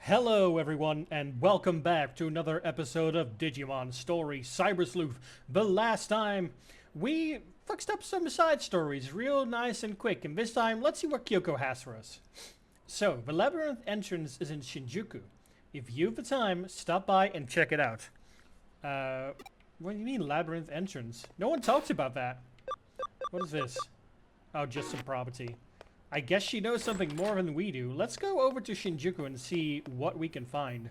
Hello everyone and welcome back to another episode of Digimon Story Cybersleuth. The last time we fixed up some side stories real nice and quick, and this time let's see what Kyoko has for us. So, the labyrinth entrance is in Shinjuku. If you have the time, stop by and check it out. What do you mean labyrinth entrance? No one talks about that. What is this? Oh, just some property. I guess she knows something more than we do. Let's go over to Shinjuku and see what we can find.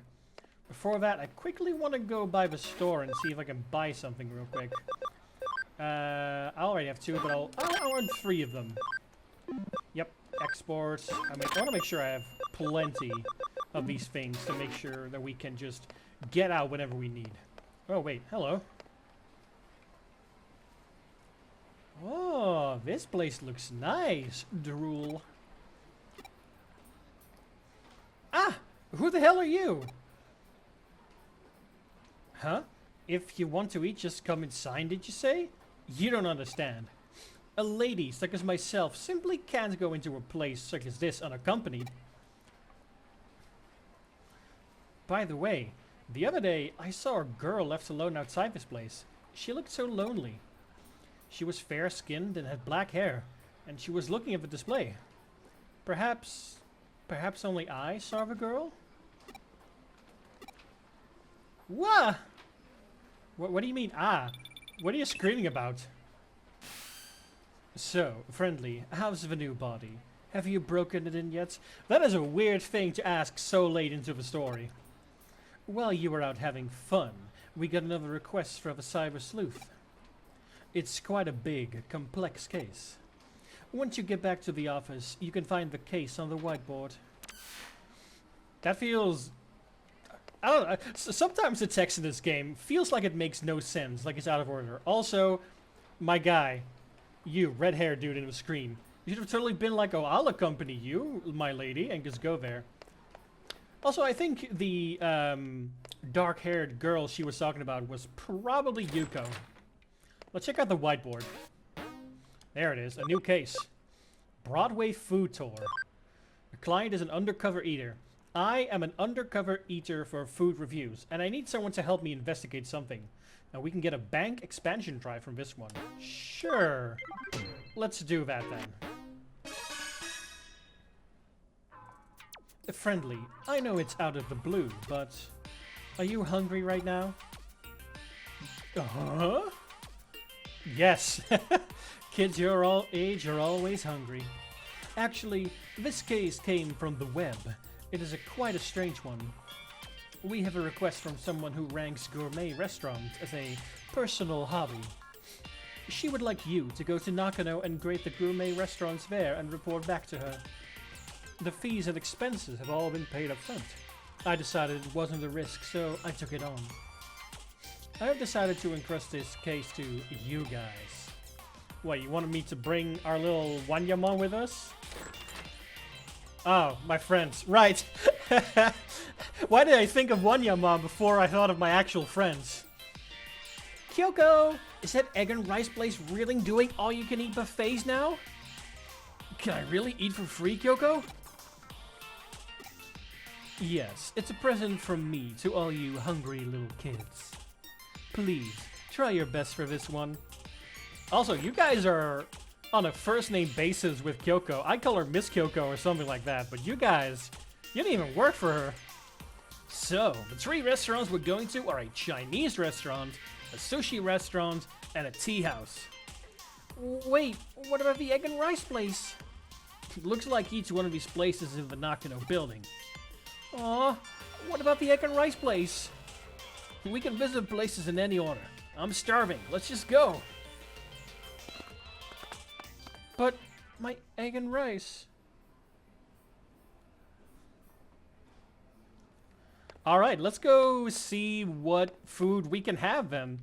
Before that, I quickly want to go by the store and see if I can buy something real quick. I already have two, but I want three of them. Yep, exports. I want to make sure I have plenty of these things to make sure that we can just get out whenever we need. Oh, wait, hello. Oh, this place looks nice, drool. Ah! Who the hell are you? Huh? If you want to eat, just come inside, did you say? You don't understand. A lady such as myself simply can't go into a place such as this unaccompanied. By the way, the other day I saw a girl left alone outside this place. She looked so lonely. She was fair-skinned and had black hair, and she was looking at the display. Perhaps only I saw the girl? What? What do you mean, ah? What are you screaming about? So, friendly, how's the new body? Have you broken it in yet? That is a weird thing to ask so late into the story. While you were out having fun, we got another request for the Cybersleuth. It's quite a big, complex case. Once you get back to the office, you can find the case on the whiteboard. That feels... I don't know. Sometimes the text in this game feels like it makes no sense, like it's out of order. Also, my guy, you, red-haired dude in the screen, you should have totally been like, oh, I'll accompany you, my lady, and just go there. Also, I think the dark-haired girl she was talking about was probably Yuko. Let's check out the whiteboard. There it is, a new case. Broadway food tour. The client is an undercover eater. I am an undercover eater for food reviews, and I need someone to help me investigate something. Now we can get a bank expansion drive from this one. Sure. Let's do that then. Friendly, I know it's out of the blue, but are you hungry right now? Huh? Yes. Kids your all age are always hungry. Actually, this case came from the web. It is quite a strange one. We have a request from someone who ranks gourmet restaurants as a personal hobby. She would like you to go to Nakano and grade the gourmet restaurants there and report back to her. The fees and expenses have all been paid up front. I decided it wasn't a risk, so I took it on. I have decided to entrust this case to you guys. What, you wanted me to bring our little Wanyamon with us? Oh, my friends. Right. Why did I think of Wanyamon before I thought of my actual friends? Kyoko! Is that egg and rice place really doing all-you-can-eat buffets now? Can I really eat for free, Kyoko? Yes, it's a present from me to all you hungry little kids. Please, try your best for this one. Also, you guys are on a first-name basis with Kyoko. I call her Miss Kyoko or something like that, but you guys, you didn't even work for her. So, the three restaurants we're going to are a Chinese restaurant, a sushi restaurant, and a tea house. Wait, what about the egg and rice place? Looks like each one of these places is in the Nakano building. Aw, what about the egg and rice place? We can visit places in any order. I'm starving. Let's just go. But my egg and rice. Alright, let's go see what food we can have then.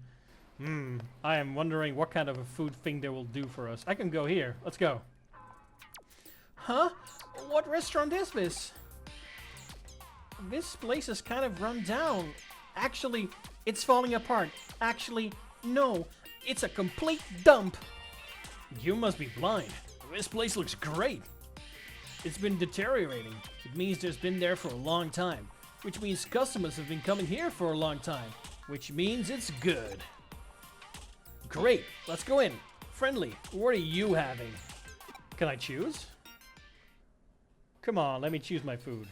I am wondering what kind of a food thing they will do for us. I can go here. Let's go. Huh? What restaurant is this? This place is kind of run down. Actually, it's falling apart. Actually, no. It's a complete dump. You must be blind. This place looks great. It's been deteriorating. It means there's been there for a long time. which means customers have been coming here for a long time, which means it's good. Great, let's go in. Friendly, what are you having? Can I choose? Come on, let me choose my food.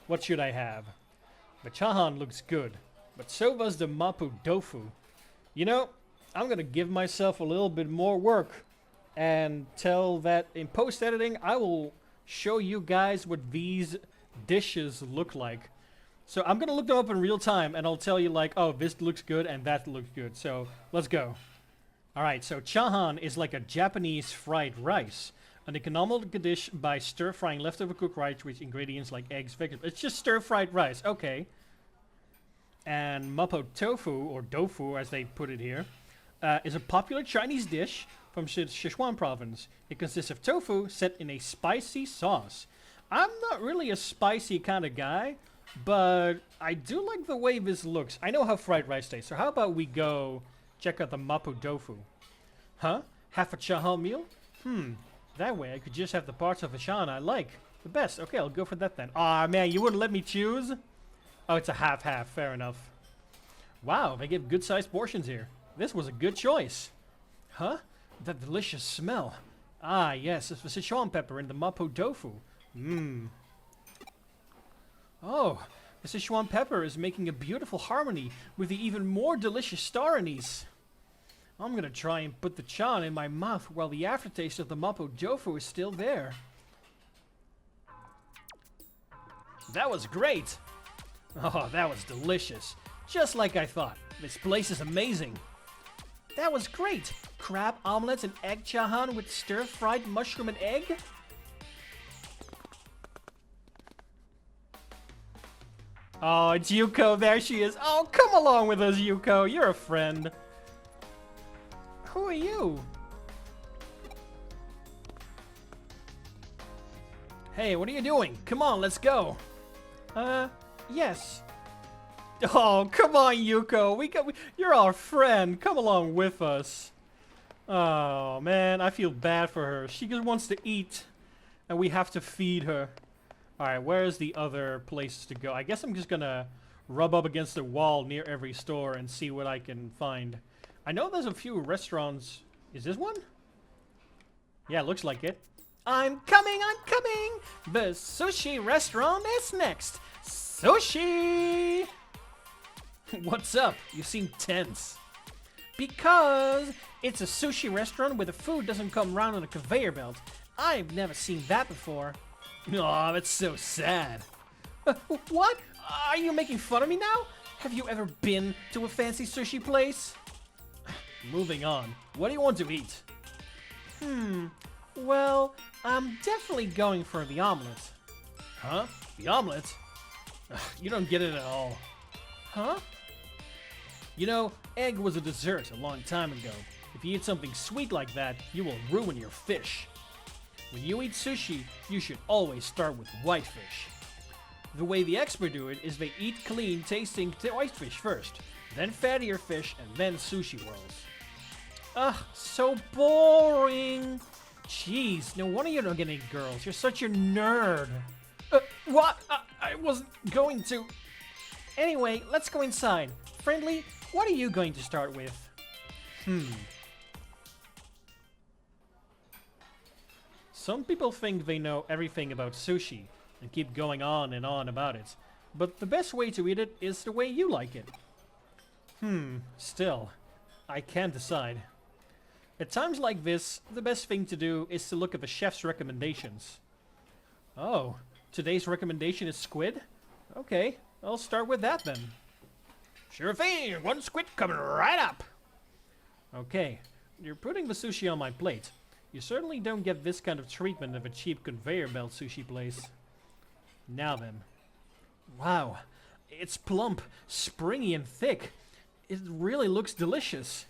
What should I have? The chahan looks good, but so does the mapo tofu. You know, I'm gonna give myself a little bit more work and tell that in post-editing I will show you guys what these dishes look like. So I'm gonna look them up in real time and I'll tell you like, oh, this looks good and that looks good. So let's go. Alright, so chahan is like a Japanese fried rice. An economical dish by stir-frying leftover cooked rice with ingredients like eggs, vegetables. It's just stir-fried rice, okay. And mapo tofu, or tofu as they put it here, is a popular Chinese dish from Sichuan province. It consists of tofu set in a spicy sauce. I'm not really a spicy kind of guy, but I do like the way this looks. I know how fried rice tastes, so how about we go check out the mapo tofu? Huh? Half a chahan meal? That way I could just have the parts of a chahan I like the best. Okay, I'll go for that then. Aw, man, you wouldn't let me choose? Oh, it's a half-half. Fair enough. Wow, they give good-sized portions here. This was a good choice. Huh? That delicious smell. Ah, yes, it's the Sichuan pepper in the mapo tofu. Oh, the Sichuan pepper is making a beautiful harmony with the even more delicious star anise. I'm gonna try and put the chahan in my mouth while the aftertaste of the mapo tofu is still there. That was great! Oh, that was delicious. Just like I thought. This place is amazing. That was great! Crab omelets and egg chahan with stir-fried mushroom and egg? Oh, it's Yuko. There she is. Oh, come along with us, Yuko. You're a friend. Who are you? Hey, what are you doing? Come on, let's go. Yes. Oh, come on, Yuko. You're our friend. Come along with us. Oh, man, I feel bad for her. She just wants to eat, and we have to feed her. Alright, where's the other places to go? I guess I'm just gonna rub up against the wall near every store and see what I can find. I know there's a few restaurants. Is this one? Yeah, looks like it. I'm coming! The sushi restaurant is next. Sushi! What's up? You seem tense. Because it's a sushi restaurant where the food doesn't come round on a conveyor belt. I've never seen that before. Aw, that's so sad. What? Are you making fun of me now? Have you ever been to a fancy sushi place? Moving on. What do you want to eat? Well, I'm definitely going for the omelet. Huh? The omelet? Ugh, you don't get it at all. Huh? You know, egg was a dessert a long time ago. If you eat something sweet like that, you will ruin your fish. When you eat sushi, you should always start with whitefish. The way the experts do it is they eat clean, tasting whitefish first, then fattier fish, and then sushi rolls. Ugh, so boring. Jeez, no wonder you don't get any girls. You're such a nerd. What? I wasn't going to. Anyway, let's go inside. Friendly, what are you going to start with? Some people think they know everything about sushi and keep going on and on about it. But the best way to eat it is the way you like it. Still, I can't decide. At times like this, the best thing to do is to look at the chef's recommendations. Oh, today's recommendation is squid? Okay, I'll start with that then. Sure thing, one squid coming right up. Okay, you're putting the sushi on my plate. You certainly don't get this kind of treatment of a cheap conveyor belt sushi place. Now then. Wow, it's plump, springy and thick. It really looks delicious.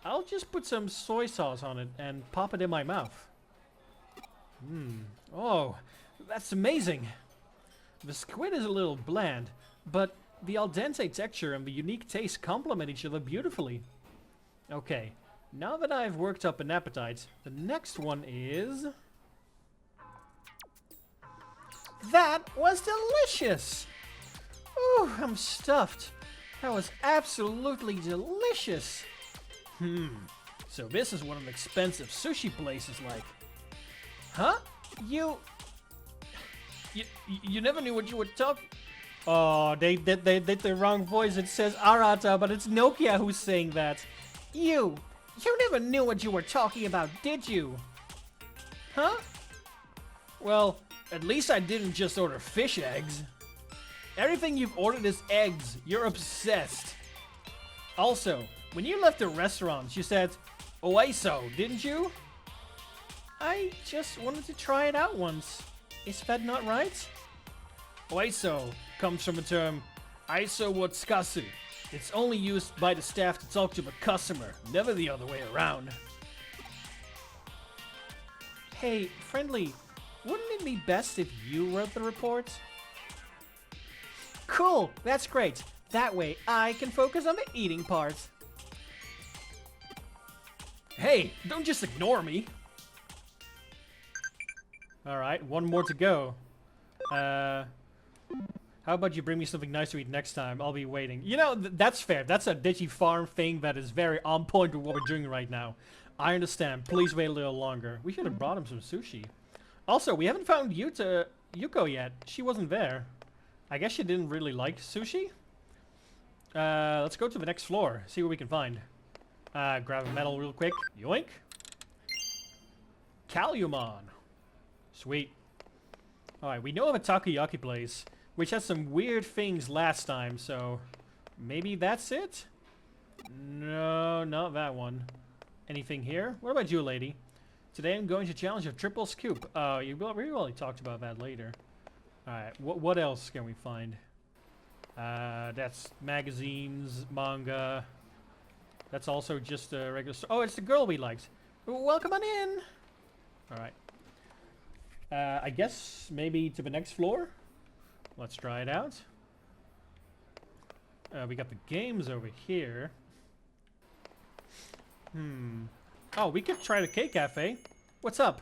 I'll just put some soy sauce on it and pop it in my mouth. Oh, that's amazing. The squid is a little bland, but the al dente texture and the unique taste complement each other beautifully. Okay, now that I've worked up an appetite, the next one is... That was delicious! Whew, I'm stuffed. That was absolutely delicious. So this is what an expensive sushi place is like. Huh? You never knew what you were talking... Oh, they did the wrong voice. It says Arata, but it's Nokia who's saying that. You never knew what you were talking about, did you? Huh? Well, at least I didn't just order fish eggs. Everything you've ordered is eggs. You're obsessed. Also, when you left the restaurant, you said, Oiso, didn't you? I just wanted to try it out once. Is that not right? Oiso comes from the term Aiso wo tsukasu. It's only used by the staff to talk to the customer, never the other way around. Hey, friendly, wouldn't it be best if you wrote the report? Cool, that's great. That way I can focus on the eating part. Hey, don't just ignore me. Alright, one more to go. How about you bring me something nice to eat next time? I'll be waiting. You know, that's fair. That's a Digi Farm thing that is very on point with what we're doing right now. I understand. Please wait a little longer. We should have brought him some sushi. Also, we haven't found Yuko yet. She wasn't there. I guess she didn't really like sushi. Let's go to the next floor. See what we can find. Grab a medal real quick. Yoink. Kalumon. Sweet. Alright, we know of a takoyaki place, which had some weird things last time, so maybe that's it? No, not that one. Anything here? What about you, lady? Today I'm going to challenge a triple scoop. Oh, we already talked about that later. Alright, what else can we find? That's magazines, manga. That's also just a regular... Oh, it's the girl we liked. Welcome on in! Alright. I guess maybe to the next floor? Let's try it out. We got the games over here. Oh, we could try the cake cafe. What's up?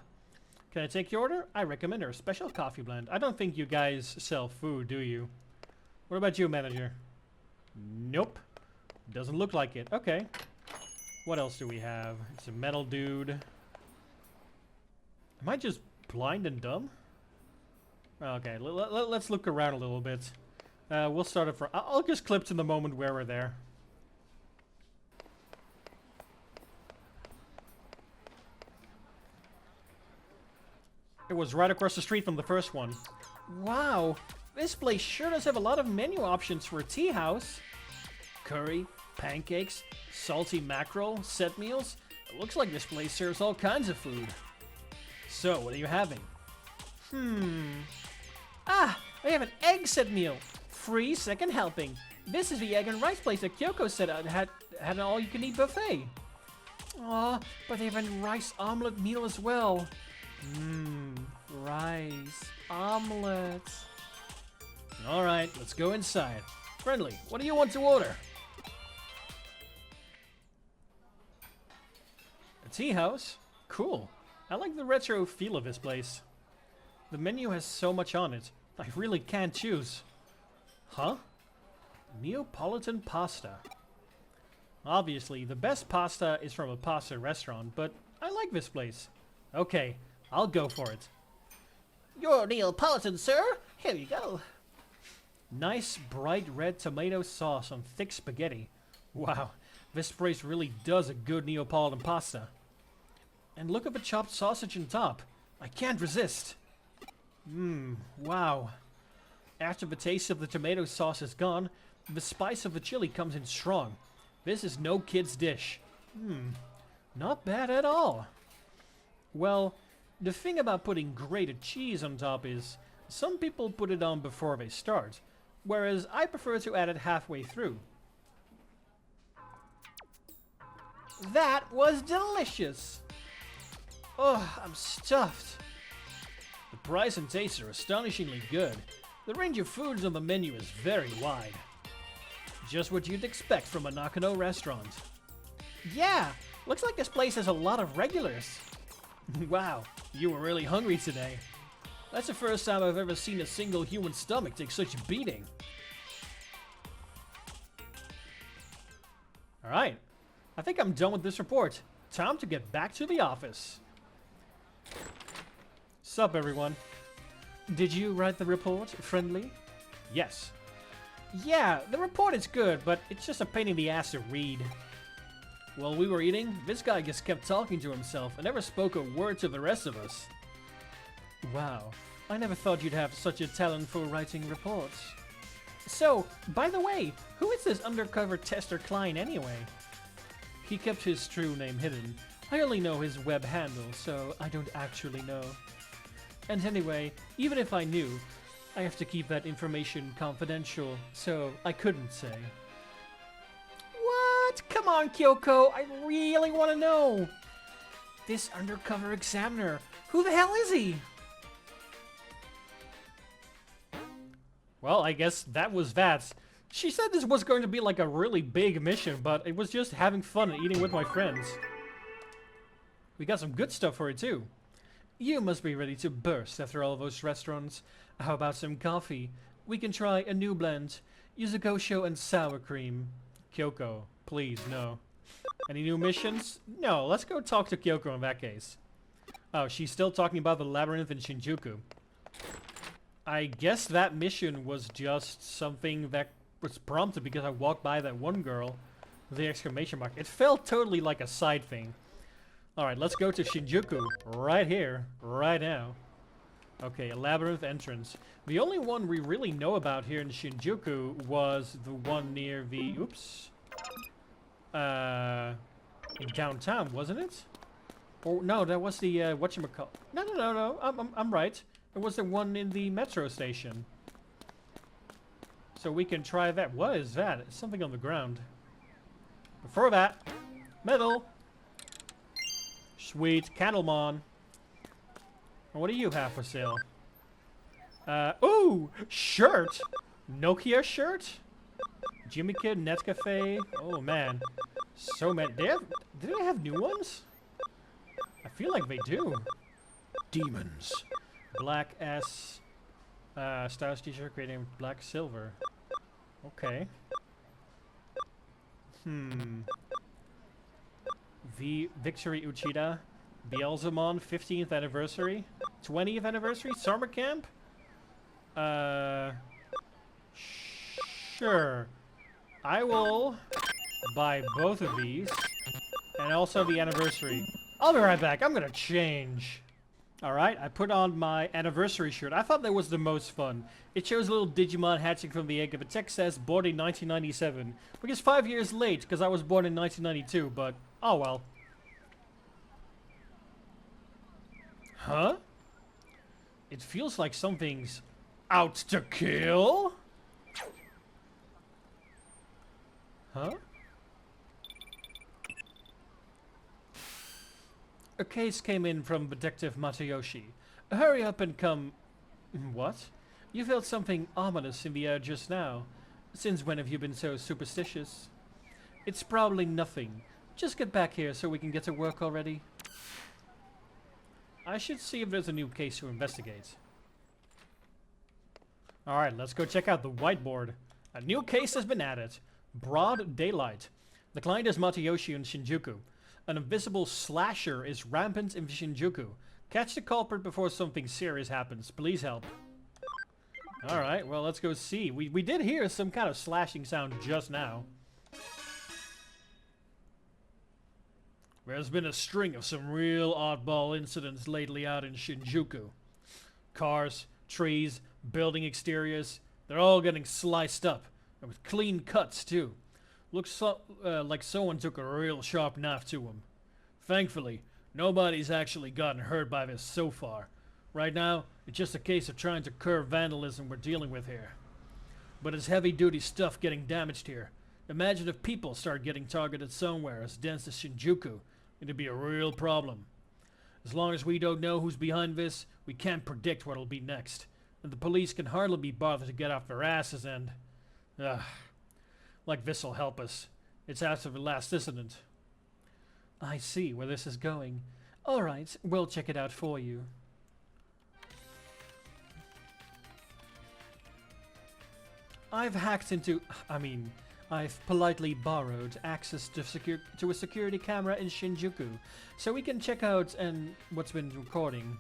Can I take your order? I recommend our special coffee blend. I don't think you guys sell food, do you? What about you, manager? Nope. Doesn't look like it. Okay. What else do we have? It's a metal dude. Am I just blind and dumb? Okay, let's look around a little bit. We'll start it for... I'll just clip to the moment where we're there. It was right across the street from the first one. Wow, this place sure does have a lot of menu options for a tea house. Curry, pancakes, salty mackerel, set meals. It looks like this place serves all kinds of food. So, what are you having? Ah, I have an egg set meal. Free second helping. This is the egg and rice place that Kyoko said had an all-you-can-eat buffet. Aw, but they have a rice omelet meal as well. Rice omelet. Alright, let's go inside. Friendly, what do you want to order? A tea house? Cool. I like the retro feel of this place. The menu has so much on it, I really can't choose. Huh? Neapolitan pasta. Obviously, the best pasta is from a pasta restaurant, but I like this place. Okay, I'll go for it. Your Neapolitan, sir? Here you go. Nice, bright red tomato sauce on thick spaghetti. Wow, this place really does a good Neapolitan pasta. And look at the chopped sausage on top. I can't resist. Wow. After the taste of the tomato sauce is gone, the spice of the chili comes in strong. This is no kid's dish. Not bad at all. Well, the thing about putting grated cheese on top is, some people put it on before they start, whereas I prefer to add it halfway through. That was delicious! Oh, I'm stuffed. The price and taste are astonishingly good. The range of foods on the menu is very wide. Just what you'd expect from a Nakano restaurant. Yeah, looks like this place has a lot of regulars. Wow, you were really hungry today. That's the first time I've ever seen a single human stomach take such a beating. Alright. I think I'm done with this report. Time to get back to the office. Sup, everyone? Did you write the report, friendly? Yes. Yeah, the report is good, but it's just a pain in the ass to read. While we were eating, this guy just kept talking to himself and never spoke a word to the rest of us. Wow, I never thought you'd have such a talent for writing reports. So, by the way, who is this undercover tester Klein anyway? He kept his true name hidden. I only know his web handle, so I don't actually know. And anyway, even if I knew, I have to keep that information confidential, so I couldn't say. What? Come on, Kyoko, I really want to know. This undercover examiner, who the hell is he? Well, I guess that was that. She said this was going to be like a really big mission, but it was just having fun and eating with my friends. We got some good stuff for it too. You must be ready to burst after all those restaurants. How about some coffee? We can try a new blend. Use a gosho and sour cream. Kyoko, please, no. Any new missions? No, let's go talk to Kyoko in that case. Oh, she's still talking about the labyrinth in Shinjuku. I guess that mission was just something that was prompted because I walked by that one girl with the exclamation mark. It felt totally like a side thing. Alright, let's go to Shinjuku right here, right now. Okay, a labyrinth entrance. The only one we really know about here in Shinjuku was the one near the... Oops. In downtown, wasn't it? Or no, that was the, whatchamacallit. No, I'm right. It was the one in the metro station. So we can try that. What is that? It's something on the ground. Before that, metal. Sweet, Candlemon. What do you have for sale? Ooh, shirt. Nokia shirt. Jimmy Kid, Netcafe. Oh man, so many. Do they have new ones? I feel like they do. Demons. Black S. Styles t-shirt creating black silver. Okay. Victory Uchida. Beelzemon 15th anniversary. 20th anniversary. Summer camp? Sure. I will buy both of these. And also the anniversary. I'll be right back. I'm gonna change. Alright, I put on my anniversary shirt. I thought that was the most fun. It shows a little Digimon hatching from the egg of a text says born in 1997. Which is 5 years late because I was born in 1992, but oh well. Huh? It feels like something's out to kill? Huh? A case came in from Detective Matayoshi. Hurry up and come... What? You felt something ominous in the air just now. Since when have you been so superstitious? It's probably nothing. Just get back here so we can get to work already. I should see if there's a new case to investigate. Alright, let's go check out the whiteboard. A new case has been added. Broad daylight. The client is Matayoshi in Shinjuku. An invisible slasher is rampant in Shinjuku. Catch the culprit before something serious happens. Please help. Alright, well, let's go see. We did hear some kind of slashing sound just now. There's been a string of some real oddball incidents lately out in Shinjuku. Cars, trees, building exteriors, they're all getting sliced up. And with clean cuts, too. Looks like someone took a real sharp knife to them. Thankfully, nobody's actually gotten hurt by this so far. Right now, it's just a case of trying to curb vandalism we're dealing with here. But it's heavy-duty stuff getting damaged here. Imagine if people start getting targeted somewhere as dense as Shinjuku. It'd be a real problem. As long as we don't know who's behind this, we can't predict what'll be next. And the police can hardly be bothered to get off their asses and... like this'll help us. It's after the last incident. I see where this is going. Alright, we'll check it out for you. I've I've politely borrowed access to a security camera in Shinjuku, so we can check out what's been recording.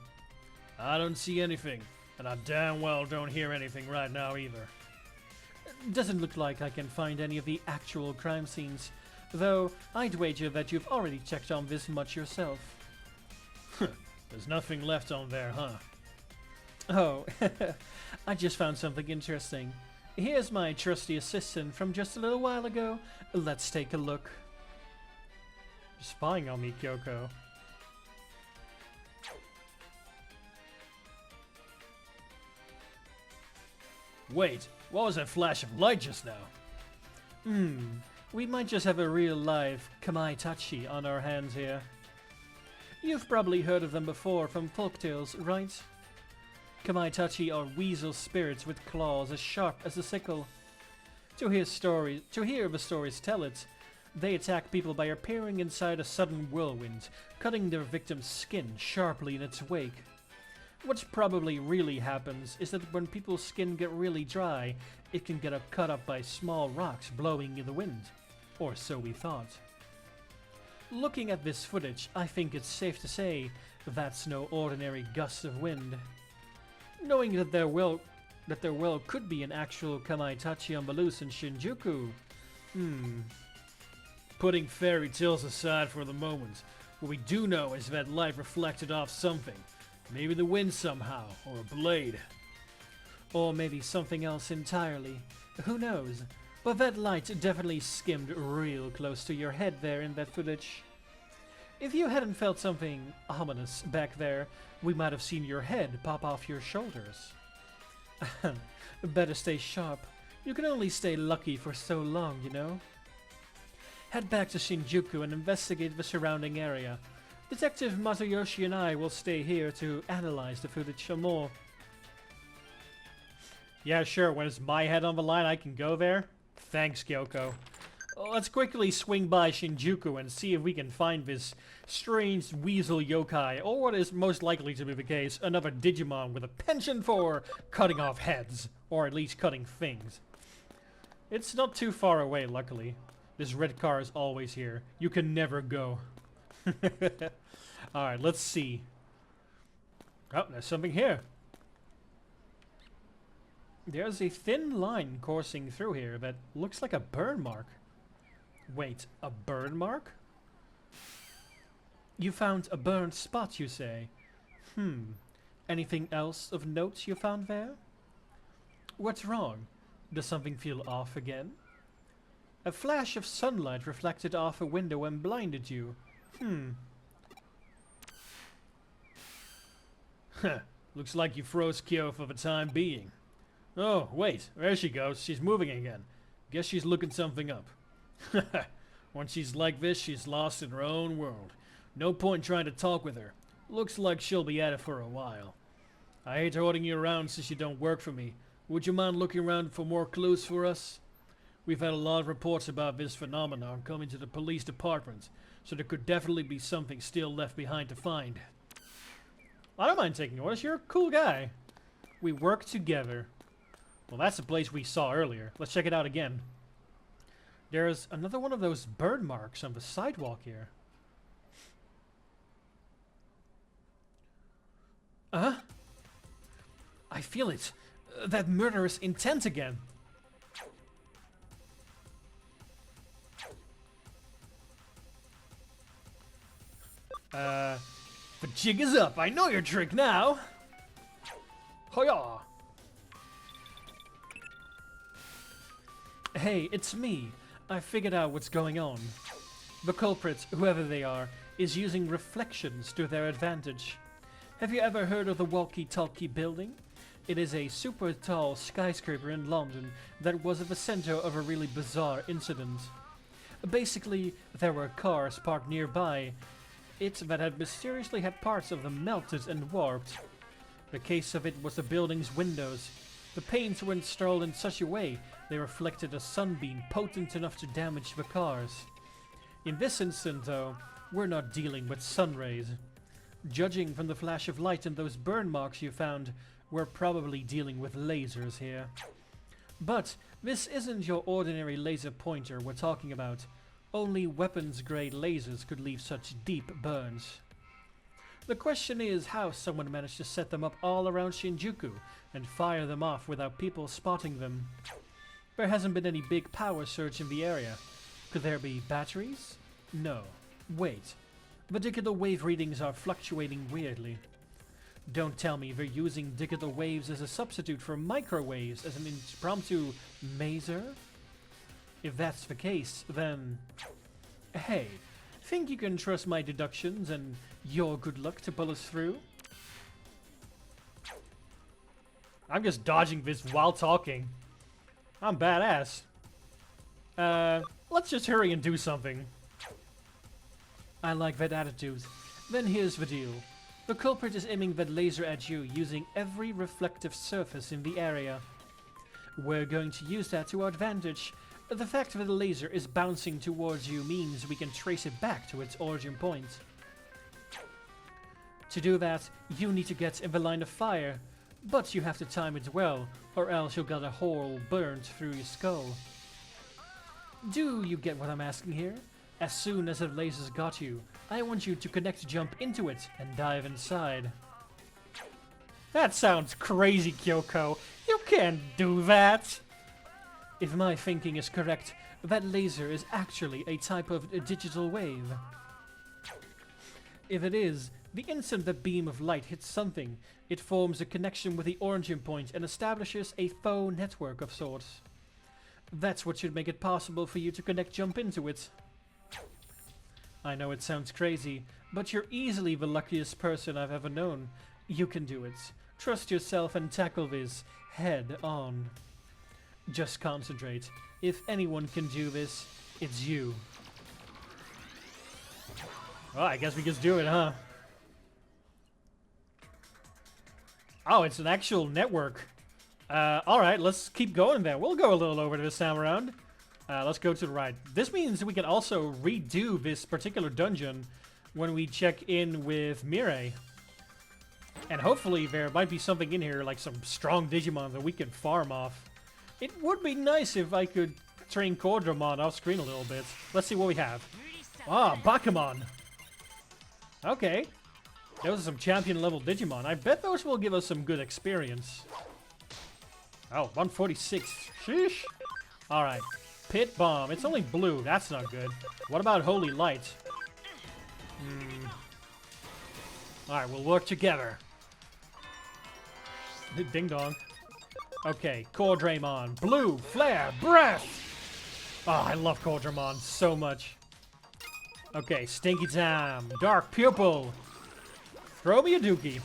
I don't see anything, and I damn well don't hear anything right now either. Doesn't look like I can find any of the actual crime scenes, though I'd wager that you've already checked on this much yourself. There's nothing left on there, huh? Oh, I just found something interesting. Here's my trusty assistant from just a little while ago. Let's take a look. You're spying on me, Kyoko. Wait, what was that flash of light just now? We might just have a real live Kamaitachi on our hands here. You've probably heard of them before from folktales, right? Kamaitachi are weasel spirits with claws as sharp as a sickle. To hear the stories tell it, they attack people by appearing inside a sudden whirlwind, cutting their victim's skin sharply in its wake. What probably really happens is that when people's skin get really dry, it can get cut up by small rocks blowing in the wind. Or so we thought. Looking at this footage, I think it's safe to say that's no ordinary gust of wind. Knowing that there well could be an actual Kamaitachi on the loose in Shinjuku. Putting fairy tales aside for the moment, what we do know is that light reflected off something. Maybe the wind somehow, or a blade. Or maybe something else entirely. Who knows? But that light definitely skimmed real close to your head there in that footage. If you hadn't felt something ominous back there, we might have seen your head pop off your shoulders. Better stay sharp. You can only stay lucky for so long, you know? Head back to Shinjuku and investigate the surrounding area. Detective Matoyoshi and I will stay here to analyze the footage some more. Yeah, sure, when it's my head on the line, I can go there. Thanks, Kyoko. Let's quickly swing by Shinjuku and see if we can find this strange weasel yokai, or what is most likely to be the case, another Digimon with a penchant for cutting off heads, or at least cutting things. It's not too far away, luckily. This red car is always here. You can never go. Alright, let's see. Oh, there's something here. There's a thin line coursing through here that looks like a burn mark. Wait, a burn mark? You found a burned spot, you say? Anything else of note you found there? What's wrong? Does something feel off again? A flash of sunlight reflected off a window and blinded you. Looks like you froze Kyo for the time being. Oh, wait, there she goes. She's moving again. Guess she's looking something up. When she's like this, she's lost in her own world. No point trying to talk with her. Looks like she'll be at it for a while. I hate holding you around since you don't work for me. Would you mind looking around for more clues for us? We've had a lot of reports about this phenomenon coming to the police department, so there could definitely be something still left behind to find. I don't mind taking orders. You're a cool guy. We work together. Well, that's the place we saw earlier. Let's check it out again. There's another one of those burn marks on the sidewalk here. I feel it. That murderous intent again. The jig is up. I know your trick now. Hoya! Hey, it's me. I figured out what's going on. The culprit, whoever they are, is using reflections to their advantage. Have you ever heard of the Walkie-Talkie building? It is a super tall skyscraper in London that was at the center of a really bizarre incident. Basically, there were cars parked nearby it that had mysteriously had parts of them melted and warped. The case of it was the building's windows. The panes were installed in such a way they reflected a sunbeam potent enough to damage the cars. In this instance, though, we're not dealing with sun rays. Judging from the flash of light and those burn marks you found, we're probably dealing with lasers here. But this isn't your ordinary laser pointer we're talking about. Only weapons-grade lasers could leave such deep burns. The question is how someone managed to set them up all around Shinjuku and fire them off without people spotting them. There hasn't been any big power surge in the area. Could there be batteries? No. Wait. The digital wave readings are fluctuating weirdly. Don't tell me they're using digital waves as a substitute for microwaves as an impromptu maser? If that's the case, then... Hey, think you can trust my deductions and your good luck to pull us through? I'm just dodging this while talking. I'm badass. Let's just hurry and do something. I like that attitude. Then here's the deal. The culprit is aiming that laser at you using every reflective surface in the area. We're going to use that to our advantage. The fact that the laser is bouncing towards you means we can trace it back to its origin point. To do that, you need to get in the line of fire, but you have to time it well, or else you'll get a hole burned through your skull. Do you get what I'm asking here? As soon as the laser's got you, I want you to connect jump into it and dive inside. That sounds crazy, Kyoko. You can't do that. If my thinking is correct, that laser is actually a type of digital wave. If it is, the instant the beam of light hits something, it forms a connection with the origin point and establishes a faux network of sorts. That's what should make it possible for you to connect jump into it. I know it sounds crazy, but you're easily the luckiest person I've ever known. You can do it. Trust yourself and tackle this head on. Just concentrate. If anyone can do this, it's you. Well, I guess we just do it, huh? Oh, it's an actual network. Alright, let's keep going then. We'll go a little over this time around. Let's go to the right. This means we can also redo this particular dungeon when we check in with Mirai. And hopefully there might be something in here, like some strong Digimon that we can farm off. It would be nice if I could train Cordramon off screen a little bit. Let's see what we have. Ah, Bakumon. Okay. Those are some champion level Digimon. I bet those will give us some good experience. Oh, 146. Sheesh. Alright. Pit Bomb. It's only blue. That's not good. What about Holy Light? Alright, we'll work together. Ding dong. Okay, Cordramon. Blue, Flare, Breath! Oh, I love Cordramon so much. Okay, Stinky Time. Dark Pupil. Throw me a dookie.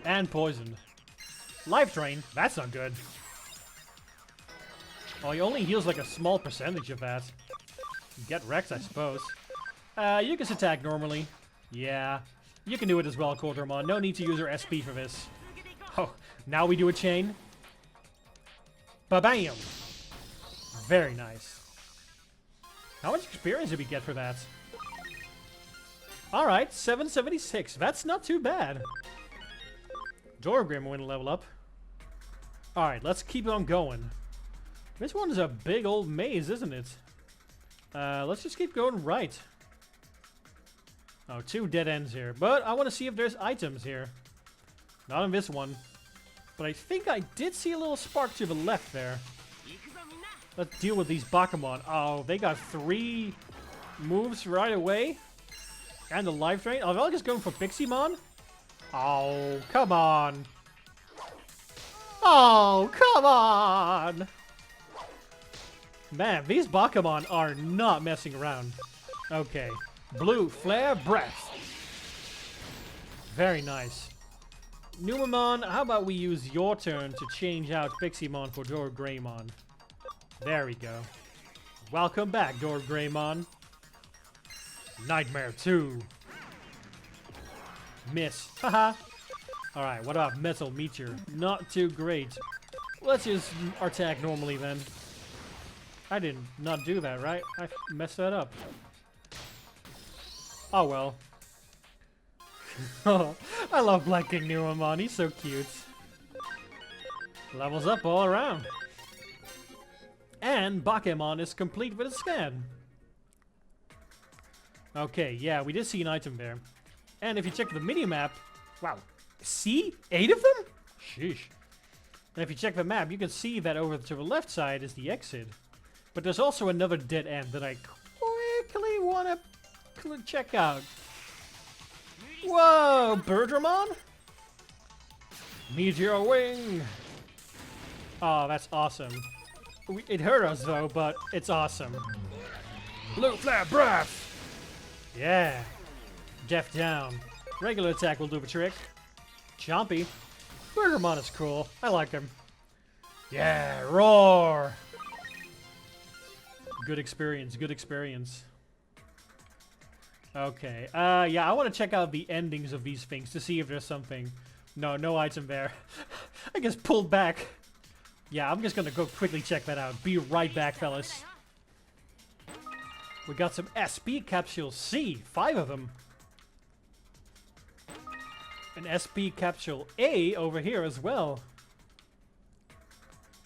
And Poisoned. Life Drain. That's not good. Oh, he only heals like a small percentage of that. Get wrecked, I suppose. You can attack normally. Yeah. You can do it as well, Cordramon. No need to use your SP for this. Oh, now we do a chain. Ba-bam! Very nice. How much experience did we get for that? Alright, 776. That's not too bad. Dorgrim went a level up. Alright, let's keep on going. This one is a big old maze, isn't it? Let's just keep going right. Oh, 2 dead ends here. But I want to see if there's items here. Not in this one. But I think I did see a little spark to the left there. Let's deal with these Bakumon. Oh, they got 3 moves right away. And the life drain. Oh, they're just going for Piximon? Oh, come on. Oh, come on. Man, these Bakumon are not messing around. Okay. Blue, Flare, Breath. Very nice. Numamon, how about we use your turn to change out Piximon for Dorgreymon? There we go. Welcome back, Dorgreymon. Nightmare 2. Miss. Haha. Alright, what about Metal Meteor? Not too great. Let's just attack normally then. I did not do that, right? I messed that up. Oh well. Oh, I love Black King Numamon. He's so cute. Levels up all around. And Bakemon is complete with a scan. Okay, yeah, we did see an item there. And if you check the mini-map, wow, see? 8 of them? Sheesh. And if you check the map, you can see that over to the left side is the exit. But there's also another dead end that I quickly want to check out. Whoa, Birdramon? Meteor Wing! Oh, that's awesome. It hurt us though, but it's awesome. Blue Flare Breath! Yeah. Death down. Regular attack will do the trick. Chompy. Birdramon is cool. I like him. Yeah, roar! Good experience, good experience. Okay, yeah, I want to check out the endings of these things to see if there's something. No, no item there. I guess pulled back. Yeah, I'm just gonna go quickly check that out. Be right back, fellas. We got some SP Capsule C, 5 of them. An SP Capsule A over here as well.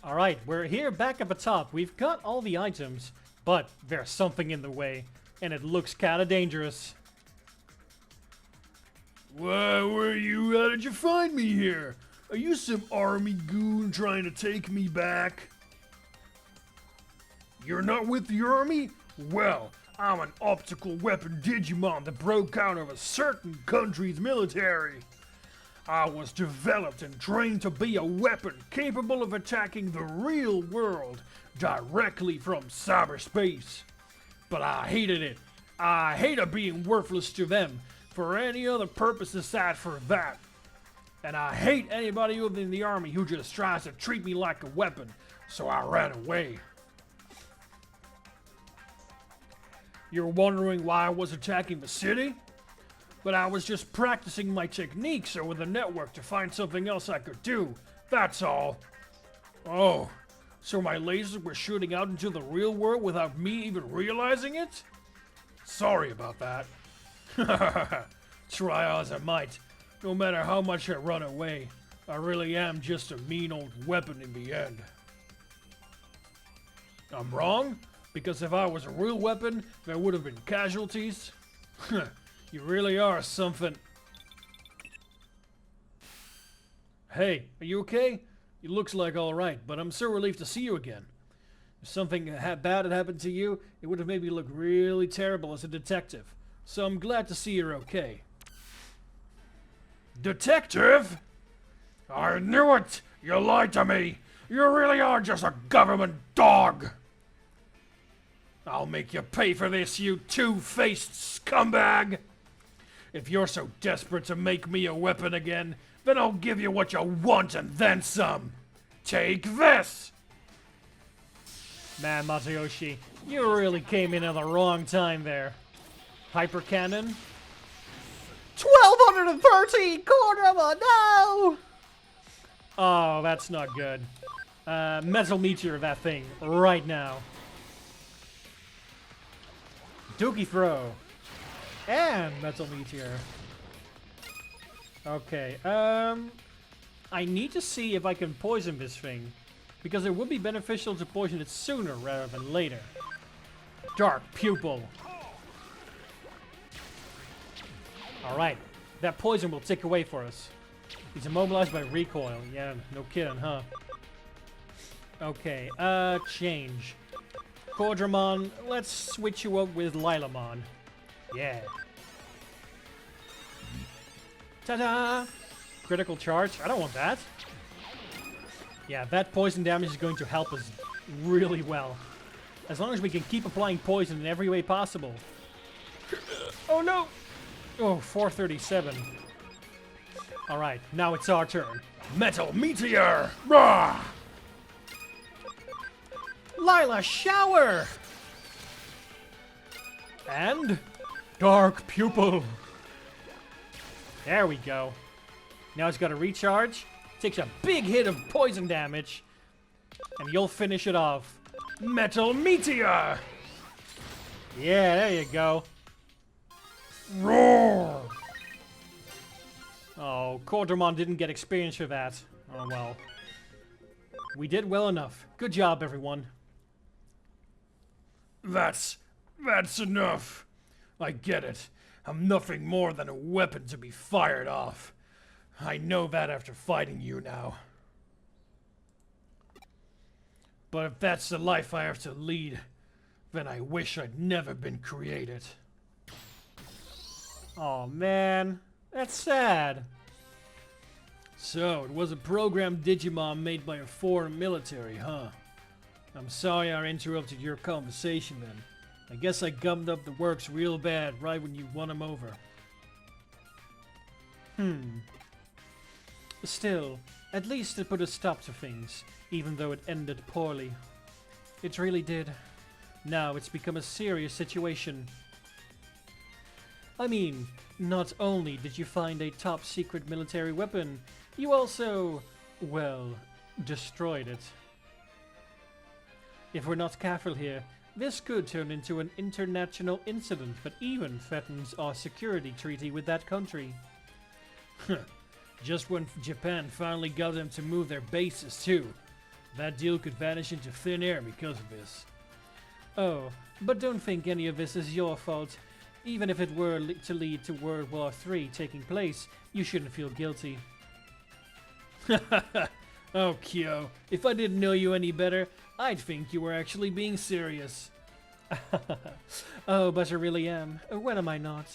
Alright, we're here back at the top. We've got all the items, but there's something in the way, and it looks kinda dangerous. Why were you? How did you find me here? Are you some army goon trying to take me back? You're not with the army? Well, I'm an optical weapon Digimon that broke out of a certain country's military. I was developed and trained to be a weapon capable of attacking the real world directly from cyberspace. But I hated it. I hated being worthless to them for any other purpose aside from that. And I hate anybody within the army who just tries to treat me like a weapon, so I ran away. You're wondering why I was attacking the city? But I was just practicing my techniques over the network to find something else I could do, that's all. Oh, so my lasers were shooting out into the real world without me even realizing it? Sorry about that. Try as I might, no matter how much I run away, I really am just a mean old weapon in the end. I'm wrong? Because if I was a real weapon, there would have been casualties? You really are something. Hey, are you okay? It looks like alright, but I'm so relieved to see you again. If something bad had happened to you, it would have made me look really terrible as a detective. So I'm glad to see you're okay. Detective? I knew it! You lied to me! You really are just a government dog! I'll make you pay for this, you two-faced scumbag! If you're so desperate to make me a weapon again, then I'll give you what you want and then some. Take this! Man, Masayoshi, you really came in at the wrong time there. Hyper Cannon. 1213 Cordova, no! Oh, that's not good. Metal Meteor that thing right now. Dookie Throw. And Metal Meteor. Okay, I need to see if I can poison this thing, because it would be beneficial to poison it sooner rather than later. Dark Pupil. Alright, that poison will tick away for us. He's immobilized by recoil. Yeah, no kidding, huh? Okay, change. Cordramon, let's switch you up with Lilamon. Yeah. Ta-da! Critical charge. I don't want that. Yeah, that poison damage is going to help us really well. As long as we can keep applying poison in every way possible. Oh no! Oh, 437. Alright, now it's our turn. Metal Meteor! Rah! Lila Shower! And Dark Pupil. There we go. Now it's got to recharge. Takes a big hit of poison damage. And you'll finish it off. Metal Meteor! Yeah, there you go. Roar! Oh, Cordramon didn't get experience for that. Oh well. We did well enough. Good job, everyone. That's enough. I get it. I'm nothing more than a weapon to be fired off. I know that after fighting you now. But if that's the life I have to lead, then I wish I'd never been created. Aw, man. That's sad. So, it was a programmed Digimon made by a foreign military, huh? I'm sorry I interrupted your conversation then. I guess I gummed up the works real bad right when you won him over. Still, at least it put a stop to things, even though it ended poorly. It really did. Now it's become a serious situation. I mean, not only did you find a top secret military weapon, you also, well, destroyed it. If we're not careful here, this could turn into an international incident that even threatens our security treaty with that country. Just when Japan finally got them to move their bases too. That deal could vanish into thin air because of this. Oh, but don't think any of this is your fault. Even if it were to lead to World War III taking place, you shouldn't feel guilty. Oh, Kyo, if I didn't know you any better, I'd think you were actually being serious. Oh, but I really am. When am I not?